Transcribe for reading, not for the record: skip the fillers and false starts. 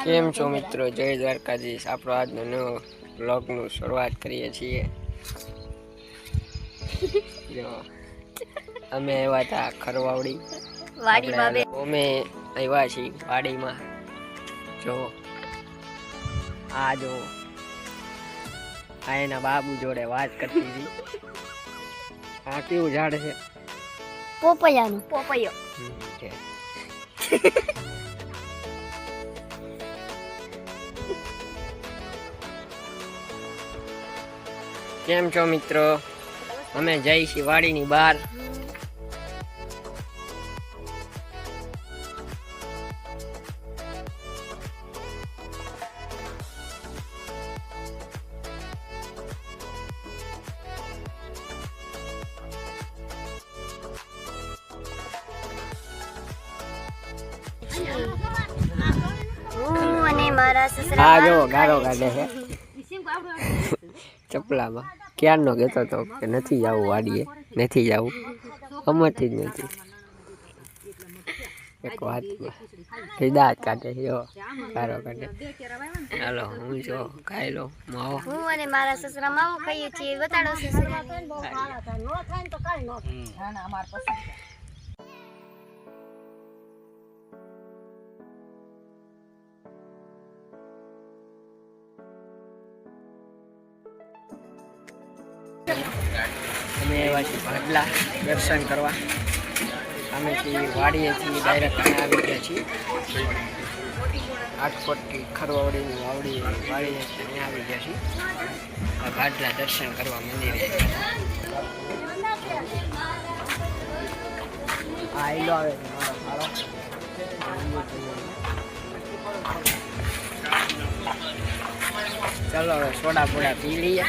કેમ છો મિત્રો? જય દ્વારકાધીશ. આપણો આજનો નવો બ્લોગનું શરૂઆત કરીએ છીએ. જો અમે આવ્યા હતા ખરવાવડી વાડીમાં. અમે આવ્યા છીએ વાડીમાં. જો આ જો આ એના બાબુ જોડે વાત કરતી હતી. આ કેવું ઝાડ છે? પોપૈયાનું. પોપૈયો. કેમ છો મિત્રો? અમે જઈ છીએ વાડીની બહાર. અને મારા સસરા આ જો ગારો કાઢે છે ચપલામાં. ક્યારનો કહેતો હતો કે નથી જવું વાડીએ, નથી જવું, સમજતી જ નથી. એક વાતમાં દાંત કાઢે છે, જો ગારો કાઢે. ચાલો હું જો ખાઈ લો માવો. હું અને મારા સસરા માવો ખાઈએ છીએ. બતાડો સસરા. અમે આવ્યા છીએ ભાડલા દર્શન કરવા. અમેથી વાડીએથી ડાયરેક્ટ આવી ગયા છીએ. રાજકોટથી ખરવાવડીની વાવડી વાડીએથી અહીંયા આવી ગયા છીએ આ ભાડલા દર્શન કરવા મંદિરે. આ આઈલો આવે છે મારો ચાલો હવે સોડા બોડા પી લઈએ.